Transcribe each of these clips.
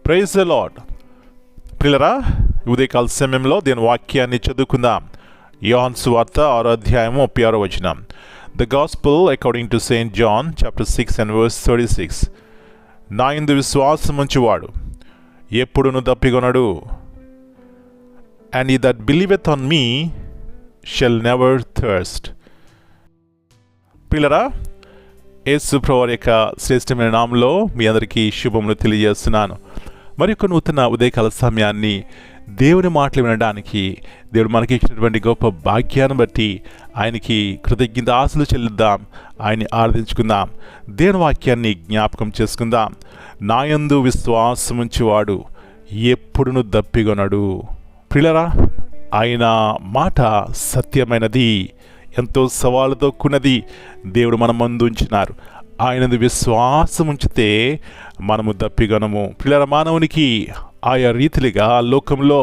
Praise the lord. పిల్లరా, ఉదయకాల సమయంలో దీని వాక్యాన్ని చదువుకుందాం. యోహాను సువార్త 6వ అధ్యాయము 36వ వచనం. The gospel according to Saint John chapter 6 and verse 36. నా యందు విశ్వాసముంచువాడు ఎప్పుడును దప్పికొనడు. And he that believeth on me shall never thirst. పిల్లరా, యేసు ప్రభువు యొక్క శ్రేష్టమైన నామంలో మీ అందరికీ శుభములు తెలియజేస్తున్నాను. మరి ఒక నూతన ఉదయకాల సమయాన్ని దేవుని మాటలు వినడానికి దేవుడు మనకి ఇచ్చినటువంటి గొప్ప భాగ్యాన్ని బట్టి ఆయనకి కృతజ్ఞతాస్తులు చెల్లిద్దాం, ఆయన్ని ఆరాధించుకుందాం, దేవుని వాక్యాన్ని జ్ఞాపకం చేసుకుందాం. నా యందు విశ్వాసముంచువాడు ఎప్పుడును దప్పికొనడు. ప్రియులారా, ఆయన మాట సత్యమైనది, ఎంతో సవాలుతో కూడినది. దేవుడు మన ముందు ఉంచినారు. ఆయనది విశ్వాసం ఉంచితే మనము దప్పికొనము. ప్రియులారా, మానవునికి ఆయా రీతిగా లోకంలో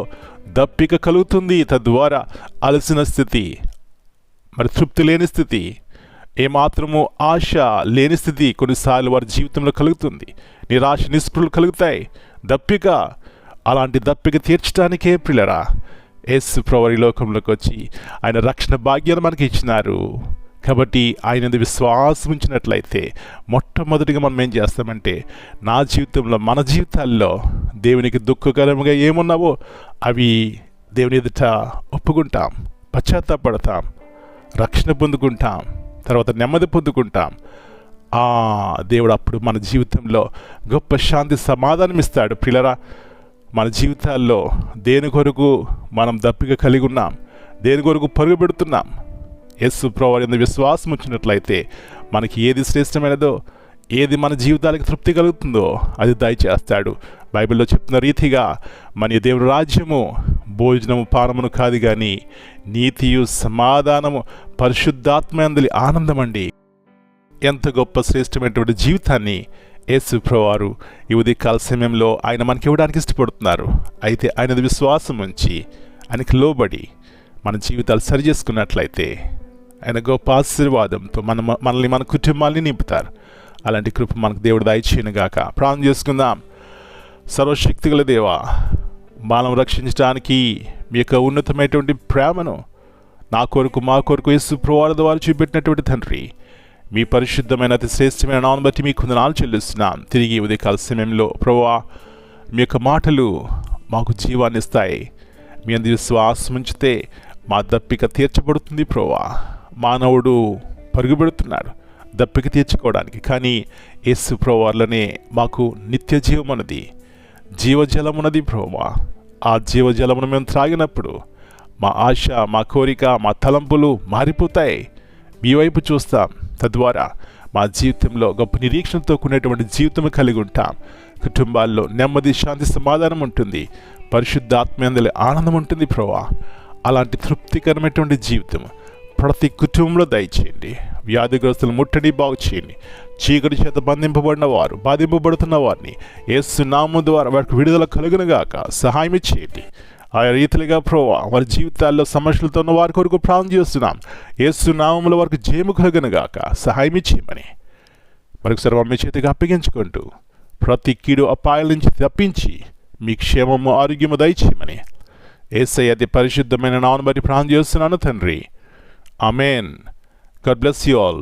దప్పిక కలుగుతుంది. తద్వారా అలసిన స్థితి, మరి తృప్తి లేని స్థితి, ఏమాత్రము ఆశ లేని స్థితి కొన్నిసార్లు వారి జీవితంలో కలుగుతుంది. నిరాశ నిస్పృహలు కలుగుతాయి. దప్పిక, అలాంటి దప్పిక తీర్చడానికే ప్రియులారా యేసు ప్రభువు ఈ లోకంలోకి వచ్చి ఆయన రక్షణ భాగ్యాన్ని మనకి ఇచ్చినారు. కాబట్టి ఆయన విశ్వాసం ఉంచినట్లయితే మొట్టమొదటిగా మనం ఏం చేస్తామంటే, నా జీవితంలో మన జీవితాల్లో దేవునికి దుఃఖకరముగా ఏమున్నావో అవి దేవుని ఎదుట ఒప్పుకుంటాం, పశ్చాత్తాపడతాం, రక్షణ పొందుకుంటాం, తర్వాత నెమ్మది పొందుకుంటాం. దేవుడు అప్పుడు మన జీవితంలో గొప్ప శాంతి సమాధానం ఇస్తాడు. ప్రియులారా, మన జీవితాల్లో దేని కొరకు మనం దప్పిక కలిగి ఉన్నాం, దేని కొరకు పరుగు పెడుతున్నాం, యేసు ప్రభువు విశ్వాసం వచ్చినట్లయితే మనకి ఏది శ్రేష్టమైనదో, ఏది మన జీవితాలకు తృప్తి కలుగుతుందో అది దయచేస్తాడు. బైబిల్లో చెప్తున్న రీతిగా మన దేవుని రాజ్యము భోజనము పానమును కాదు కానీ నీతియు సమాధానము పరిశుద్ధాత్మయందలి ఆనందం అండి. ఎంత గొప్ప శ్రేష్టమైనటువంటి జీవితాన్ని యేసు ప్రభువారు ఈ ఉదయకాల సమయంలో ఆయన మనకి ఇవ్వడానికి ఇష్టపడుతున్నారు. అయితే ఆయనది విశ్వాసం ఉంచి ఆయనకి లోబడి మన జీవితాలు సరి చేసుకున్నట్లయితే ఆయన గొప్ప ఆశీర్వాదంతో మనల్ని మన కుటుంబాన్ని నింపుతారు. అలాంటి కృప మనకు దేవుడు దయచేయనుగాక. ప్రార్థన చేసుకుందాం. సర్వశక్తి గల దేవా, మనల్ని రక్షించడానికి మీ యొక్క ఉన్నతమైనటువంటి ప్రేమను నా కొరకు మా కొరకు యేసు ప్రభువారి ద్వారా చూపెట్టినటువంటి తండ్రి, మీ పరిశుద్ధమైన అతి శ్రేష్టమైన నామమును బట్టి మీకు వందనాలు చెల్లిస్తున్నాం. తిరిగి ఉదయకాల సమయంలో ప్రభువా, మీ యొక్క మాటలు మాకు జీవాన్ని ఇస్తాయి. మీ అందు విశ్వాసం ఉంచితే మా దప్పిక తీర్చబడుతుంది. ప్రభువా, మానవుడు పరుగుపెడుతున్నాడు దప్పిక తీర్చుకోవడానికి, కానీ యేసు ప్రభువారిలోనే మాకు నిత్య జీవం ఉన్నది, జీవజలం ఉన్నది. ప్రభువా, ఆ జీవజలమును మేము త్రాగినప్పుడు మా ఆశ, మా కోరిక, మా తలంపులు మారిపోతాయి. మీ వైపు చూస్తాం. తద్వారా మా జీవితంలో గొప్ప నిరీక్షణతో కూడినటువంటి జీవితం కలిగి ఉంటాం. కుటుంబాల్లో నెమ్మది, శాంతి, సమాధానం ఉంటుంది. పరిశుద్ధాత్మయందలి ఆనందం ఉంటుంది. ప్రభువా, అలాంటి తృప్తికరమైనటువంటి జీవితం ప్రతి కుటుంబంలో దయచేయండి. వ్యాధిగ్రస్తులు ముట్టడి బాగు చేయండి. చీకటి చేత బంధింపబడిన వారు, బాధింపబడుతున్న వారిని యేసు నామము ద్వారా వారికి విడుదల కలుగునుగాక సహాయం చేయండి. ఆయా రీతిగా ప్రభువా, వారి జీవితాల్లో సమస్యలతో ఉన్న వారి కొరకు ప్రార్థన చేస్తున్నాం. యేసు నామములో వారికి జయము కలుగునుగాక సహాయం చేయమని మరొకసారి మీ చేతికి అప్పగించుకుంటూ ప్రతి కీడు అపాయాల నుంచి తప్పించి మీ క్షేమము, ఆరోగ్యము దయచేయమని యేసయ్య అతి పరిశుద్ధమైన నామమును బట్టి ప్రార్థన చేస్తున్నాను తండ్రి. Amen. God bless you all.